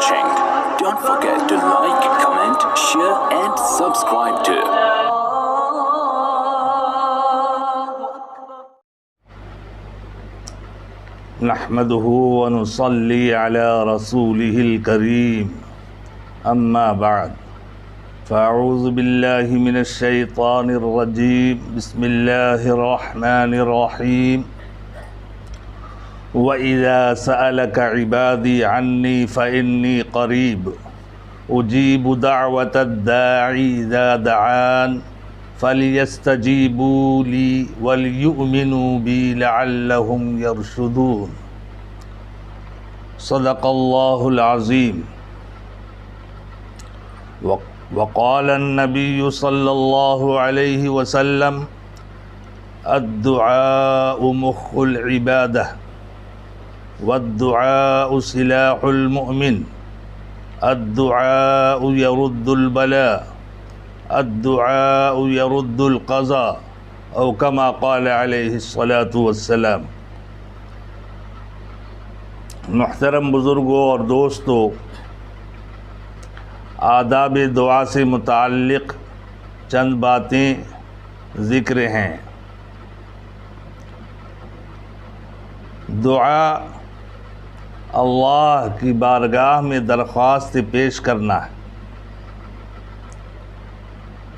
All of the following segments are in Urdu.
watching. Don't forget to like, comment, share and subscribe to نحمده ونصلي على رسوله الكريم أما بعد فأعوذ بالله من الشيطان الرجيم بسم الله الرحمن الرحيم وَإِذَا سَأَلَكَ عِبَادِي عَنِّي فَإِنِّي قَرِيبٌ أُجِيبُ دَعْوَةَ الدَّاعِ إِذَا دَعَانِ فَلْيَسْتَجِيبُوا لِي وَلْيُؤْمِنُوا بِي لَعَلَّهُمْ يَرْشُدُونَ صدق الله العظيم. وقال النبي صلى الله عليه وسلم الدعاء مخ العبادة والدعاء سلاح المؤمن الدعاء يرد البلاء الدعاء يرد القضاء او كما قال عليه الصلاة والسلام. محترم بزرگوں اور دوستو، آداب دعا سے متعلق چند باتیں ذکر ہیں. دعا اللہ کی بارگاہ میں درخواست پیش کرنا ہے.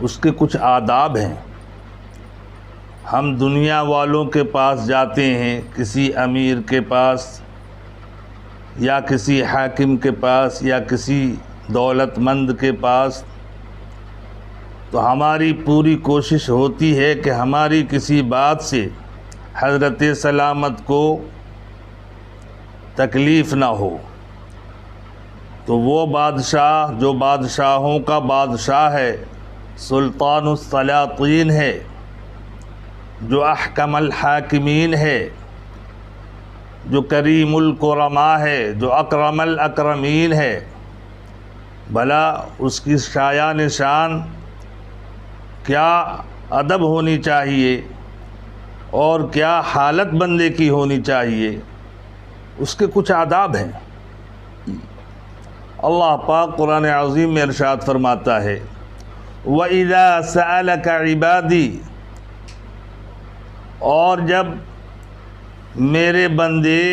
اس کے کچھ آداب ہیں. ہم دنیا والوں کے پاس جاتے ہیں، کسی امیر کے پاس یا کسی حاکم کے پاس یا کسی دولت مند کے پاس، تو ہماری پوری کوشش ہوتی ہے کہ ہماری کسی بات سے حضرت سلامت کو تکلیف نہ ہو. تو وہ بادشاہ جو بادشاہوں کا بادشاہ ہے، سلطان السلاطین ہے، جو احکم الحاکمین ہے، جو کریم الکرماء ہے، جو اکرم الاکرمین ہے، بھلا اس کی شایان شان کیا ادب ہونی چاہیے اور کیا حالت بندے کی ہونی چاہیے، اس کے کچھ آداب ہیں. اللہ پاک قرآن عظیم میں ارشاد فرماتا ہے وَإِذَا سَأَلَكَ عِبَادِي، اور جب میرے بندے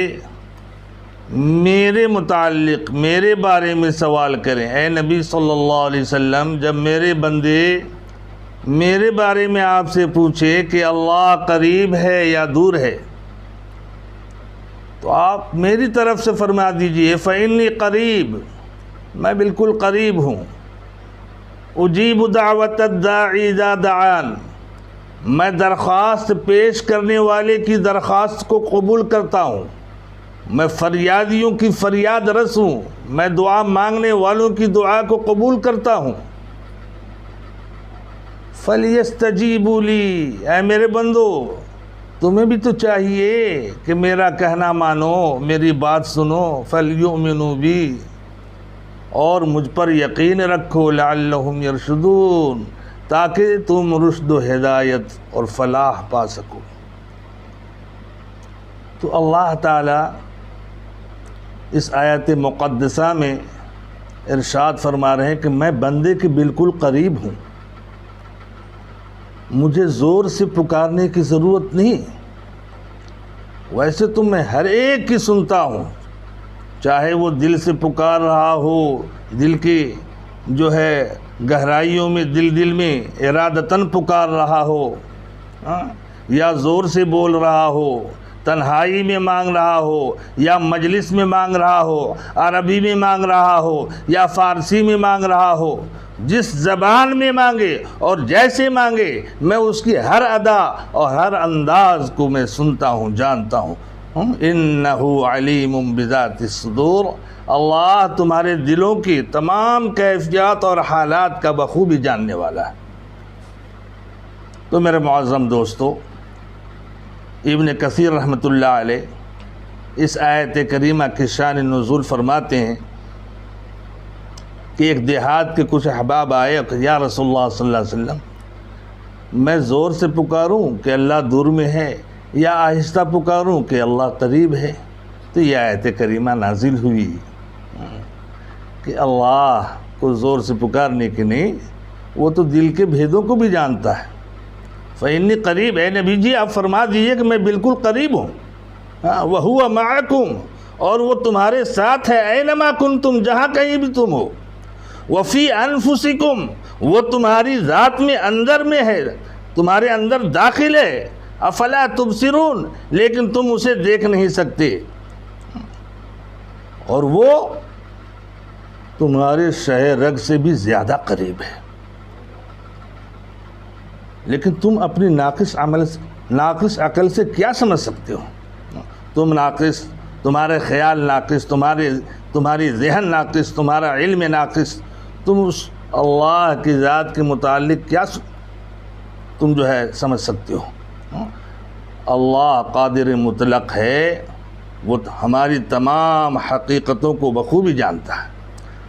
میرے متعلق میرے بارے میں سوال کریں، اے نبی صلی اللہ علیہ وسلم، جب میرے بندے میرے بارے میں آپ سے پوچھے کہ اللہ قریب ہے یا دور ہے، تو آپ میری طرف سے فرما دیجئے فَإِنِّي قریب، میں بالکل قریب ہوں. اجیب دعوت الداعی اذا دعان، میں درخواست پیش کرنے والے کی درخواست کو قبول کرتا ہوں. میں فریادیوں کی فریاد رس ہوں، میں دعا مانگنے والوں کی دعا کو قبول کرتا ہوں. فَلْيَسْتَجِيبُوا لِي، اے میرے بندو، تمہیں بھی تو چاہیے کہ میرا کہنا مانو، میری بات سنو. فَلْيُؤْمِنُوا بِي، اور مجھ پر یقین رکھو. لَعَلَّهُمْ يَرْشُدُونَ، تاکہ تم رشد و ہدایت اور فلاح پا سکو. تو اللہ تعالیٰ اس آیت مقدسہ میں ارشاد فرما رہے ہیں کہ میں بندے کے بالکل قریب ہوں. مجھے زور سے پکارنے کی ضرورت نہیں. ویسے تو میں ہر ایک کی سنتا ہوں، چاہے وہ دل سے پکار رہا ہو، دل کی جو ہے گہرائیوں میں دل میں ارادتاً پکار رہا ہو، یا زور سے بول رہا ہو، تنہائی میں مانگ رہا ہو یا مجلس میں مانگ رہا ہو، عربی میں مانگ رہا ہو یا فارسی میں مانگ رہا ہو. جس زبان میں مانگے اور جیسے مانگے، میں اس کی ہر ادا اور ہر انداز کو میں سنتا ہوں، جانتا ہوں. انہ علیم بذات الصدور، اللہ تمہارے دلوں کی تمام کیفیات اور حالات کا بخوبی جاننے والا ہے. تو میرے معظم دوستو، ابن کثیر رحمۃ اللہ علیہ اس آیت کریمہ کی شان نزول فرماتے ہیں کہ ایک دیہات کے کچھ احباب آئے کہ یا رسول اللہ صلی اللہ علیہ وسلم، میں زور سے پکاروں کہ اللہ دور میں ہے یا آہستہ پکاروں کہ اللہ قریب ہے؟ تو یہ آیت کریمہ نازل ہوئی کہ اللہ کو زور سے پکارنے کی نہیں، وہ تو دل کے بھیدوں کو بھی جانتا ہے۔ فإنی قریب، اے نبی جی آپ فرما دیجئے کہ میں بالکل قریب ہوں۔ وَهُوَ مَعَكُمْ، اور وہ تمہارے ساتھ ہے، اینما کنتم، جہاں کہیں بھی تم ہو۔ وَفِي أَنفُسِكُمْ، وہ تمہاری ذات میں اندر میں ہے، تمہارے اندر داخل ہے۔ افلا تبصرون، لیکن تم اسے دیکھ نہیں سکتے، اور وہ تمہارے شہ رگ سے بھی زیادہ قریب ہے، لیکن تم اپنی ناقص عقل سے کیا سمجھ سکتے ہو؟ تم ناقص، تمہارے خیال ناقص، تمہاری ذہن ناقص، تمہارا علم ناقص، تم اس اللہ کی ذات کے متعلق کیا تم جو ہے سمجھ سکتے ہو؟ اللہ قادر مطلق ہے، وہ ہماری تمام حقیقتوں کو بخوبی جانتا ہے۔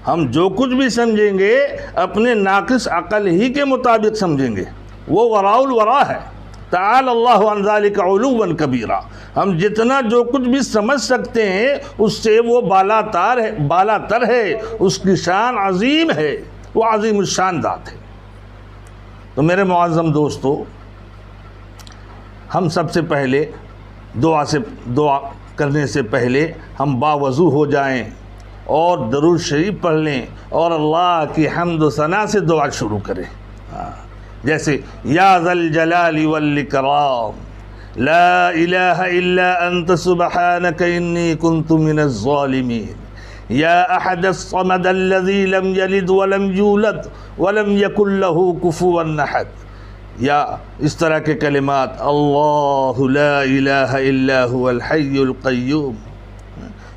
ہم جو کچھ بھی سمجھیں گے اپنے ناقص عقل ہی کے مطابق سمجھیں گے، وہ وراء الورا ہے۔ تعالی اللہ عن ذلک علوا کبیرا، ہم جتنا جو کچھ بھی سمجھ سکتے ہیں اس سے وہ بالا تر ہے، اس کی شان عظیم ہے، وہ عظیم الشان ذات ہے۔ تو میرے معظم دوستو، ہم سب سے پہلے دعا کرنے سے پہلے ہم باوضو ہو جائیں اور درود شریف پڑھ لیں اور اللہ کی حمد و ثنا سے دعا شروع کریں، جیسے یا ذا الجلال والاکرام لا الہ الا انت سبحانک انی کنت من الظالمین یا احد الصمد الذی لم یلد ولم یولد ولم یکن له کفوا احد، یا اس طرح کے کلمات، اللہ لا الہ الا هو الحی القیوم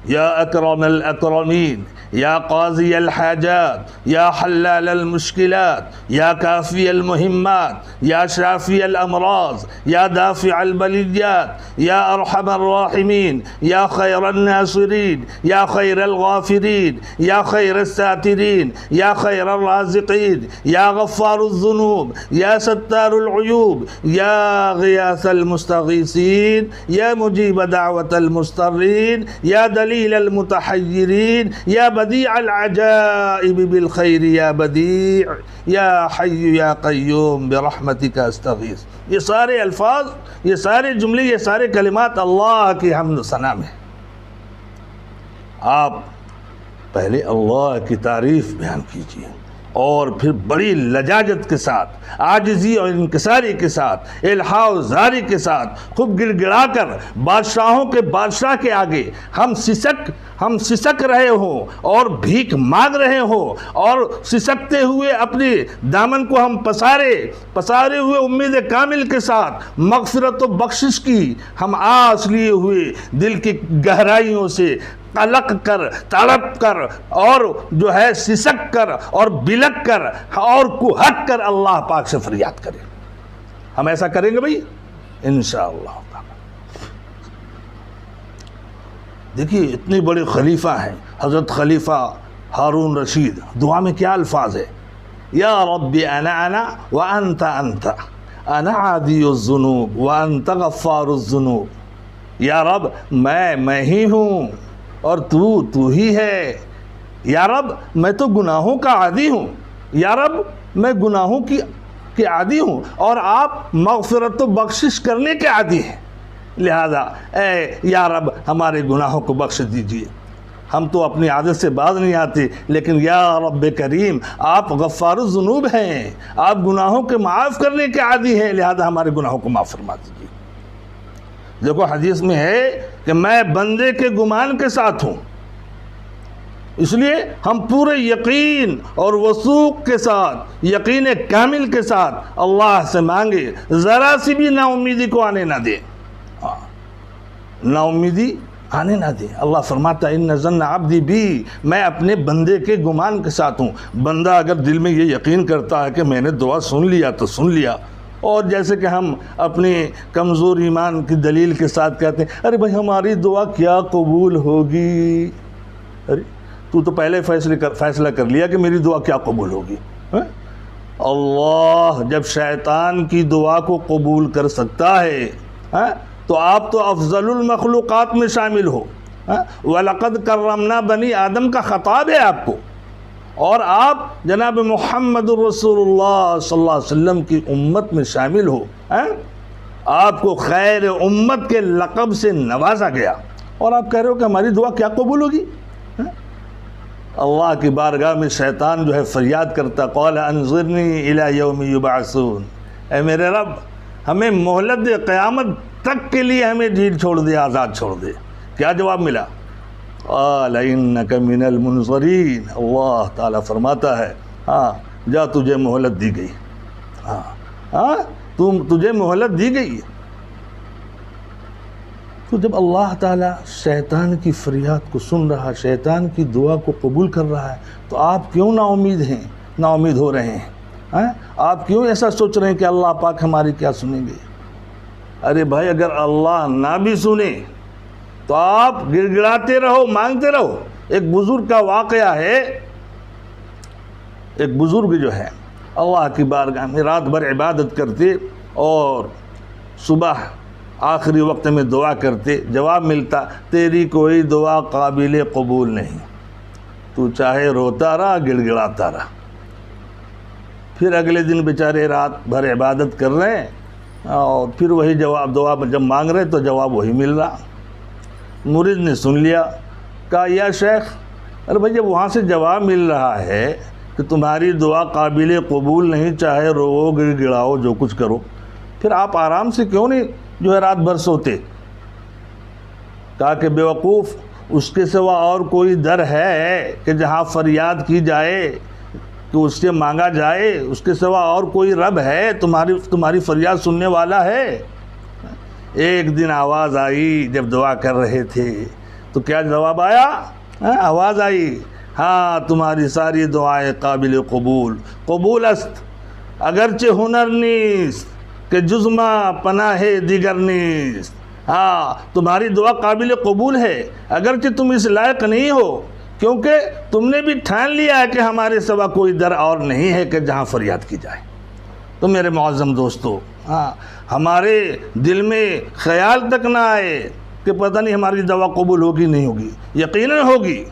یا اکرم الاکرمین یا قاضی الحاجات یا حلال المشکلات یا کافی المہمات یا شافی الامراض یا دافع البلیات یا ارحم الراحمین یا خیر الناصرین یا خیر الغافرین یا خیر الساترین یا خیر الرازقین یا غفار الذنوب یا ستار العیوب یا غیاث المستغیثین یا مجیب دعوت المضطرین یا دلیل المتحیرین یا بدیع العجائب بالخیر یا بدیع یا حی یا قیوم برحمتک استغیث۔ یہ سارے الفاظ، یہ سارے جملے، یہ سارے کلمات اللہ کی حمد و ثنا میں۔ آپ پہلے اللہ کی تعریف بیان کیجیے اور پھر بڑی لجاجت کے ساتھ، عاجزی اور انکساری کے ساتھ، الحاح و زاری کے ساتھ، خوب گڑ گڑا کر بادشاہوں کے بادشاہ کے آگے ہم سسک رہے ہوں اور بھیک مانگ رہے ہوں، اور سسکتے ہوئے اپنی دامن کو ہم پسارے ہوئے امید کامل کے ساتھ مغفرت و بخشش کی ہم آس لیے ہوئے دل کی گہرائیوں سے قلق کر، تڑپ کر، اور جو ہے سسک کر اور بلک کر اور کوہک کر اللہ پاک سے فریاد کریں۔ ہم ایسا کریں گے بھائی انشاءاللہ۔ دیکھیے اتنے بڑے خلیفہ ہیں، حضرت خلیفہ ہارون رشید، دعا میں کیا الفاظ ہے؟ یا رب انا وانت انت، انا عادی الذنوب وانت غفار الذنوب۔ یا رب میں ہی ہوں اور تو ہی ہے۔ یا رب میں تو گناہوں کا عادی ہوں، یا رب میں گناہوں کی عادی ہوں اور آپ مغفرت و بخشش کرنے کے عادی ہیں، لہذا اے یا رب ہمارے گناہوں کو بخش دیجئے۔ ہم تو اپنی عادت سے باز نہیں آتے، لیکن یا رب کریم آپ غفار الذنوب ہیں، آپ گناہوں کے معاف کرنے کے عادی ہیں، لہذا ہمارے گناہوں کو معاف فرما دیجئے۔ دیکھو حدیث میں ہے کہ میں بندے کے گمان کے ساتھ ہوں، اس لیے ہم پورے یقین اور وثوق کے ساتھ، یقین کامل کے ساتھ اللہ سے مانگے، ذرا سی بھی نا امیدی کو آنے نہ دیں، نا امیدی آنے نہ دیں۔ اللہ فرماتا ہے ان ظن عبدی بی، میں اپنے بندے کے گمان کے ساتھ ہوں۔ بندہ اگر دل میں یہ یقین کرتا ہے کہ میں نے دعا سن لیا تو سن لیا، اور جیسے کہ ہم اپنی کمزور ایمان کی دلیل کے ساتھ کہتے ہیں ارے بھائی ہماری دعا کیا قبول ہوگی، ارے تو پہلے فیصلہ کر لیا کہ میری دعا کیا قبول ہوگی۔ اللہ جب شیطان کی دعا کو قبول کر سکتا ہے تو آپ تو افضل المخلوقات میں شامل ہو۔ وَلَقَدْ كَرَّمْنَا بنی آدم کا خطاب ہے آپ کو، اور آپ جناب محمد الرسول اللہ صلی اللہ علیہ وسلم کی امت میں شامل ہو، آپ کو خیر امت کے لقب سے نوازا گیا، اور آپ کہہ رہے ہو کہ ہماری دعا کیا قبول ہوگی؟ اللہ کی بارگاہ میں شیطان جو ہے فریاد کرتا، قال انظرنی الی یوم یبعثون، اے میرے رب ہمیں مہلت دے، قیامت تک کے لیے ہمیں ڈھیل چھوڑ دے، آزاد چھوڑ دے۔ کیا جواب ملا؟ قال انک من المنظرین، اللہ تعالیٰ فرماتا ہے ہاں جا تجھے مہلت دی گئی، تجھے مہلت دی گئی۔ تو جب اللہ تعالیٰ شیطان کی فریاد کو سن رہا، شیطان کی دعا کو قبول کر رہا ہے، تو آپ کیوں نا امید ہیں، نا امید ہو رہے ہیں؟ آپ کیوں ایسا سوچ رہے ہیں کہ اللہ پاک ہماری کیا سنیں گے؟ ارے بھائی اگر اللہ نہ بھی سنے تو آپ گڑ گڑاتے رہو، مانگتے رہو۔ ایک بزرگ کا واقعہ ہے، ایک بزرگ جو ہے اللہ کی بارگاہ میں رات بھر عبادت کرتے اور صبح آخری وقت میں دعا کرتے، جواب ملتا تیری کوئی دعا قابل قبول نہیں، تو چاہے روتا رہا گڑ گڑاتا رہا۔ پھر اگلے دن بیچارے رات بھر عبادت کر رہے ہیں اور پھر وہی جواب، دعا جب مانگ رہے تو جواب وہی مل رہا۔ مرید نے سن لیا، کہا یا شیخ، ارے بھائی جب وہاں سے جواب مل رہا ہے کہ تمہاری دعا قابل قبول نہیں، چاہے رو گڑ گڑاؤ جو کچھ کرو، پھر آپ آرام سے کیوں نہیں جو ہے رات بھر سوتے؟ کہا کہ بے وقوف، اس کے سوا اور کوئی در ہے کہ جہاں فریاد کی جائے کہ اس سے مانگا جائے؟ اس کے سوا اور کوئی رب ہے تمہاری فریاد سننے والا ہے؟ ایک دن آواز آئی جب دعا کر رہے تھے تو کیا جواب آیا؟ آواز آئی ہاں تمہاری ساری دعائیں قابل قبول است، اگرچہ ہنر نیست کہ جزما پناہ دیگر نیست۔ ہاں تمہاری دعا قابل قبول ہے، اگرچہ تم اس لائق نہیں ہو، کیونکہ تم نے بھی ٹھان لیا ہے کہ ہمارے سوا کوئی در اور نہیں ہے کہ جہاں فریاد کی جائے۔ تو میرے معظم دوستو، ہمارے دل میں خیال تک نہ آئے کہ پتہ نہیں ہماری دعا قبول ہوگی نہیں ہوگی، یقیناً ہوگی۔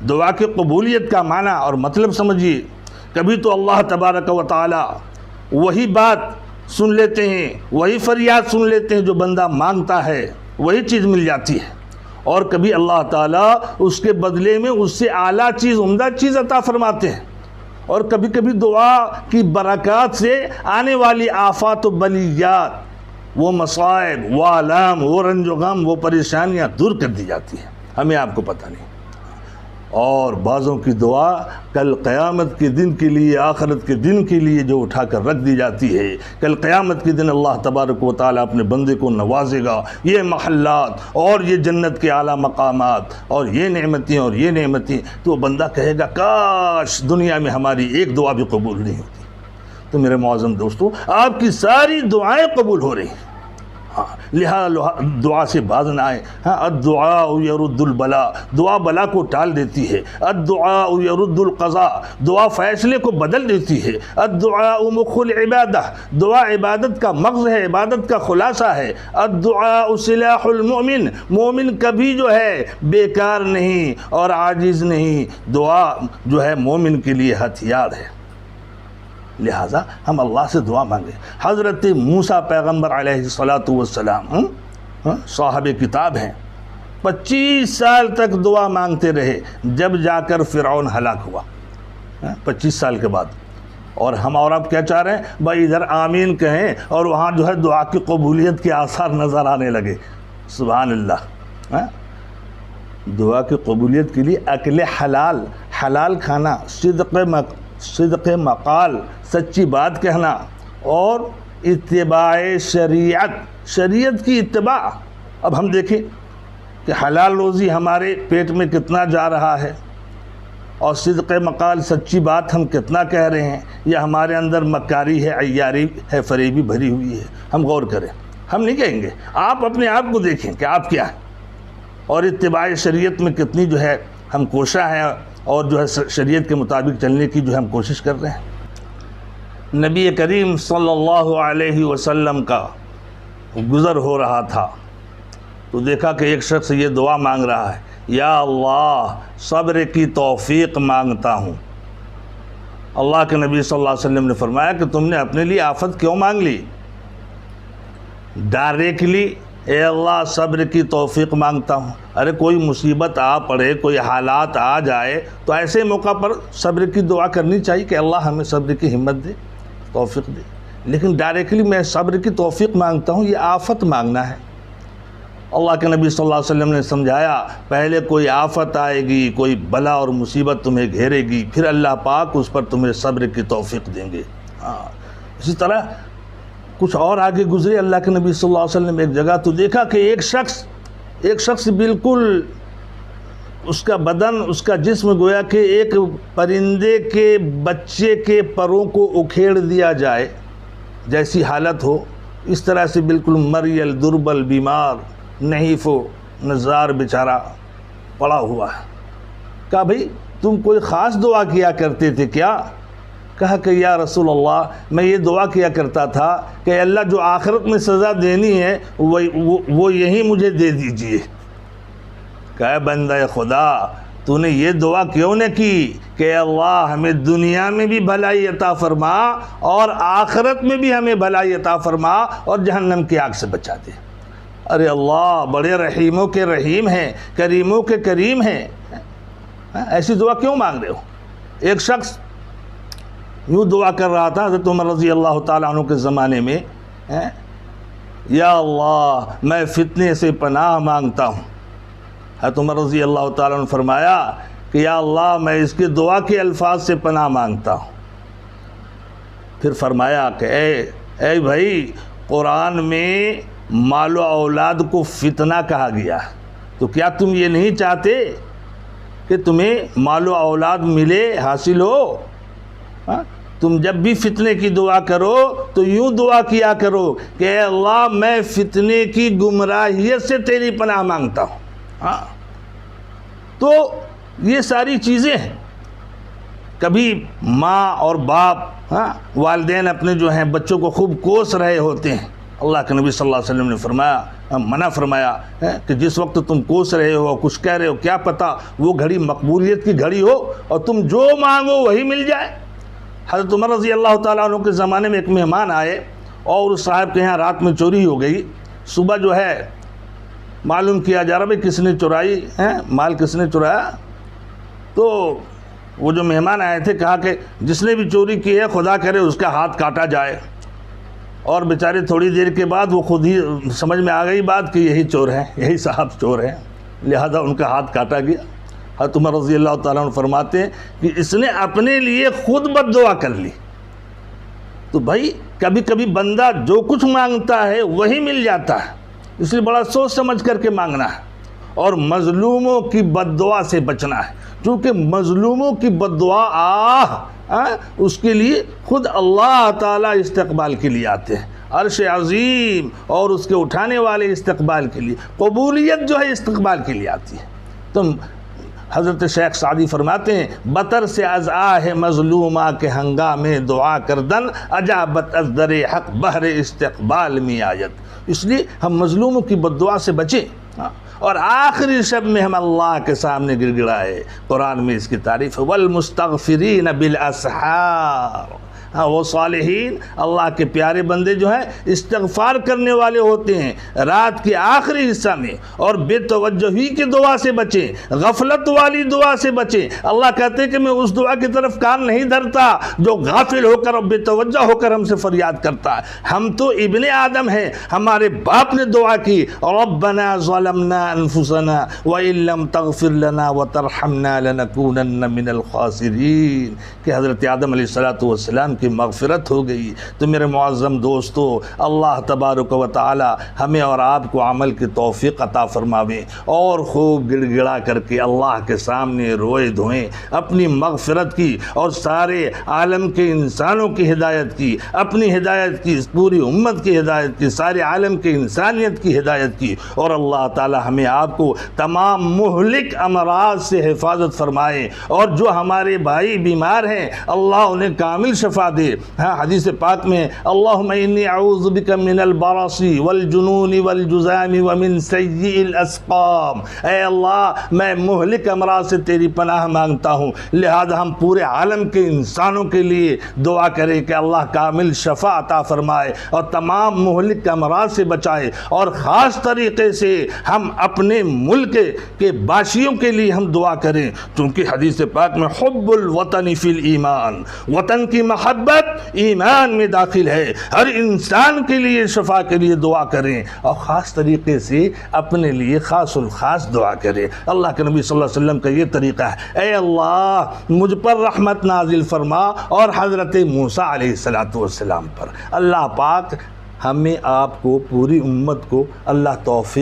دعا کی قبولیت کا معنی اور مطلب سمجھیے، کبھی تو اللہ تبارک و تعالی وہی بات سن لیتے ہیں، وہی فریاد سن لیتے ہیں جو بندہ مانگتا ہے، وہی چیز مل جاتی ہے، اور کبھی اللہ تعالیٰ اس کے بدلے میں اس سے اعلیٰ چیز، عمدہ چیز عطا فرماتے ہیں، اور کبھی کبھی دعا کی برکات سے آنے والی آفات و بلیات، وہ مصائب، وہ آلام، وہ رنج و غم، وہ پریشانیاں دور کر دی جاتی ہیں، ہمیں آپ کو پتہ نہیں۔ اور بعضوں کی دعا کل قیامت کے دن کے لیے، آخرت کے دن کے لیے جو اٹھا کر رکھ دی جاتی ہے، کل قیامت کے دن اللہ تبارک و تعالیٰ اپنے بندے کو نوازے گا، یہ محلات اور یہ جنت کے اعلیٰ مقامات اور یہ نعمتیں، تو بندہ کہے گا کاش دنیا میں ہماری ایک دعا بھی قبول نہیں ہوتی۔ تو میرے معظم دوستو، آپ کی ساری دعائیں قبول ہو رہی ہیں، لہذا دعا سے باز نہ آئے۔ الدعاء یرد البلا، دعا بلا کو ٹال دیتی ہے۔ الدعاء یرد القضاء، دعا فیصلے کو بدل دیتی ہے۔ الدعاء مخ العبادہ، دعا عبادت کا مغز ہے، عبادت کا خلاصہ ہے۔ الدعاء سلاح المؤمن، مومن کبھی جو ہے بیکار نہیں اور عاجز نہیں، دعا جو ہے مومن کے لیے ہتھیار ہے، لہٰذا ہم اللہ سے دعا مانگیں۔ حضرت موسیٰ پیغمبر علیہ السلام صاحب کتاب ہیں، 25 سال تک دعا مانگتے رہے، جب جا کر فرعون ہلاک ہوا 25 سال کے بعد۔ اور ہم اور آپ کیا چاہ رہے ہیں؟ بھائی ادھر آمین کہیں اور وہاں جو ہے دعا کی قبولیت کے آثار نظر آنے لگے۔ سبحان اللہ۔ دعا کی قبولیت کے لیے اکل حلال، حلال کھانا، صدق مقال، سچی بات کہنا، اور اتباع شریعت کی اتباع۔ اب ہم دیکھیں کہ حلال روزی ہمارے پیٹ میں کتنا جا رہا ہے، اور صدق مقال، سچی بات ہم کتنا کہہ رہے ہیں، یا ہمارے اندر مکاری ہے، عیاری ہے، فریبی بھری ہوئی ہے۔ ہم غور کریں، ہم نہیں کہیں گے، آپ اپنے آپ کو دیکھیں کہ آپ کیا ہیں، اور اتباع شریعت میں کتنی جو ہے ہم کوشاں ہیں، اور جو ہے شریعت کے مطابق چلنے کی جو ہے ہم کوشش کر رہے ہیں۔ نبی کریم صلی اللہ علیہ وسلم کا گزر ہو رہا تھا تو دیکھا کہ ایک شخص یہ دعا مانگ رہا ہے، یا اللہ صبر کی توفیق مانگتا ہوں، اللہ کے نبی صلی اللہ علیہ وسلم نے فرمایا کہ تم نے اپنے لیے آفت کیوں مانگ لی؟ ڈائریکٹلی اے اللہ صبر کی توفیق مانگتا ہوں. ارے کوئی مصیبت آ پڑے، کوئی حالات آ جائے تو ایسے موقع پر صبر کی دعا کرنی چاہیے کہ اللہ ہمیں صبر کی ہمت دے، توفیق دے. لیکن ڈائریکٹلی میں صبر کی توفیق مانگتا ہوں، یہ آفت مانگنا ہے. اللہ کے نبی صلی اللہ علیہ وسلم نے سمجھایا پہلے کوئی آفت آئے گی، کوئی بلا اور مصیبت تمہیں گھیرے گی، پھر اللہ پاک اس پر تمہیں صبر کی توفیق دیں گے. اسی طرح کچھ اور آگے گزرے اللہ کے نبی صلی اللہ علیہ وسلم ایک جگہ تو دیکھا کہ ایک شخص بالکل اس کا بدن، اس کا جسم گویا کہ ایک پرندے کے بچے کے پروں کو اکھیڑ دیا جائے جیسی حالت ہو، اس طرح سے بالکل مریل دربل بیمار نحیف و نزار بیچارہ پڑا ہوا ہے. کہا بھئی تم کوئی خاص دعا کیا کرتے تھے کیا؟ کہا کہ یا رسول اللہ میں یہ دعا کیا کرتا تھا کہ اللہ جو آخرت میں سزا دینی ہے وہ یہی مجھے دے دیجئے. کہا بندہ خدا تو نے یہ دعا کیوں نہ کی کہ اللہ ہمیں دنیا میں بھی بھلائی عطا فرما اور آخرت میں بھی ہمیں بھلائی عطا فرما اور جہنم کی آگ سے بچا دے. ارے اللہ بڑے رحیموں کے رحیم ہیں، کریموں کے کریم ہیں، ایسی دعا کیوں مانگ رہے ہو؟ ایک شخص یوں دعا کر رہا تھا حضرت عمر رضی اللہ تعالیٰ عنہ کے زمانے میں، یا اللہ میں فتنے سے پناہ مانگتا ہوں. حضرت عمر رضی اللہ تعالیٰ عنہ فرمایا کہ یا اللہ میں اس کی دعا کے الفاظ سے پناہ مانگتا ہوں. پھر فرمایا کہ اے بھائی قرآن میں مال و اولاد کو فتنہ کہا گیا، تو کیا تم یہ نہیں چاہتے کہ تمہیں مال و اولاد ملے، حاصل ہو؟ تم جب بھی فتنے کی دعا کرو تو یوں دعا کیا کرو کہ اے اللہ میں فتنے کی گمراہیت سے تیری پناہ مانگتا ہوں. تو یہ ساری چیزیں ہیں. کبھی ماں اور باپ والدین اپنے جو ہیں بچوں کو خوب کوس رہے ہوتے ہیں. اللہ کے نبی صلی اللہ علیہ وسلم نے فرمایا، منع فرمایا کہ جس وقت تم کوس رہے ہو، کچھ کہہ رہے ہو، کیا پتہ وہ گھڑی مقبولیت کی گھڑی ہو اور تم جو مانگو وہی مل جائے. حضرت عمر رضی اللہ تعالیٰ عنہ کے زمانے میں ایک مہمان آئے اور اس صاحب کے یہاں رات میں چوری ہو گئی. صبح جو ہے معلوم کیا جا رہا بھائی کس نے چورائی مال کس نے چورایا. تو وہ جو مہمان آئے تھے کہا کہ جس نے بھی چوری کی ہے خدا کرے اس کا ہاتھ کاٹا جائے. اور بیچارے تھوڑی دیر کے بعد وہ خود ہی سمجھ میں آ گئی بات کہ یہی چور ہیں، یہی صاحب چور ہیں، لہذا ان کا ہاتھ کاٹا گیا. حضرت عمر رضی اللہ تعالیٰ عنہ فرماتے ہیں کہ اس نے اپنے لیے خود بد دعا کر لی. تو بھائی کبھی کبھی بندہ جو کچھ مانگتا ہے وہی مل جاتا ہے، اس لیے بڑا سوچ سمجھ کر کے مانگنا ہے اور مظلوموں کی بد دعا سے بچنا ہے. چونکہ مظلوموں کی بد دعا اس کے لیے خود اللہ تعالیٰ استقبال کے لیے آتے ہیں. عرش عظیم اور اس کے اٹھانے والے استقبال کے لیے، قبولیت جو ہے استقبال کے لیے آتی ہے. تم حضرت شیخ سعدی فرماتے ہیں بطر سے از آہ مظلومہ کے ہنگامے دعا کردن اجابت از در حق بہر استقبال میں آیت. اس لیے ہم مظلوموں کی بد دعا سے بچیں اور آخری شب میں ہم اللہ کے سامنے گر گڑائے. قرآن میں اس کی تعریف ہے والمستغفرین بالاسحار. وہ صالحین اللہ کے پیارے بندے جو ہیں استغفار کرنے والے ہوتے ہیں رات کے آخری حصہ میں، اور بے توجہی کی دعا سے بچیں، غفلت والی دعا سے بچیں. اللہ کہتے ہیں کہ میں اس دعا کی طرف کان نہیں دھرتا جو غافل ہو کر اور بے توجہ ہو کر ہم سے فریاد کرتا ہے. ہم تو ابن آدم ہیں، ہمارے باپ نے دعا کی ربنا ظلمنا انفسنا وان لم تغفر لنا وترحمنا لنکونن من الخاسرین، کہ حضرت آدم علیہ السلام کی مغفرت ہو گئی. تو میرے معظم دوستو اللہ تبارک و تعالی ہمیں اور آپ کو عمل کی توفیق عطا فرماوے اور خوب گڑ گڑا کر کے اللہ کے سامنے روئے دھوئیں، اپنی مغفرت کی اور سارے عالم کے انسانوں کی ہدایت کی، اپنی ہدایت کی، پوری امت کی ہدایت کی، سارے عالم کے انسانیت کی ہدایت کی. اور اللہ تعالی ہمیں آپ کو تمام مہلک امراض سے حفاظت فرمائے، اور جو ہمارے بھائی بیمار ہیں اللہ انہیں کامل شفا دے۔ ہاں حدیث پاک میں اللہم انی اعوذ بک من البرص والجنون والجذام ومن سیئ الاسقام، اے اللہ میں مہلک امراض سے تیری پناہ مانگتا ہوں۔ لہذا ہم پورے عالم کے انسانوں کے لیے دعا کریں کہ اللہ کامل شفا عطا فرمائے اور تمام مہلک امراض سے بچائے، اور خاص طریقے سے ہم اپنے ملک کے باشیوں کے لیے ہم دعا کریں، کیونکہ حدیث پاک میں حب الوطن فی الایمان، وطن کی محبت ایمان میں داخل ہے۔ ہر انسان کے لیے شفا کے لیے دعا کریں، اور خاص طریقے سے اپنے لیے خاص الخاص دعا کریں۔ اللہ کے نبی صلی اللہ علیہ وسلم کا یہ طریقہ ہے، اے اللہ مجھ پر رحمت نازل فرما، اور حضرت موسیٰ علیہ السلام پر۔ اللہ پاک ہمیں آپ کو پوری امت کو اللہ توفیق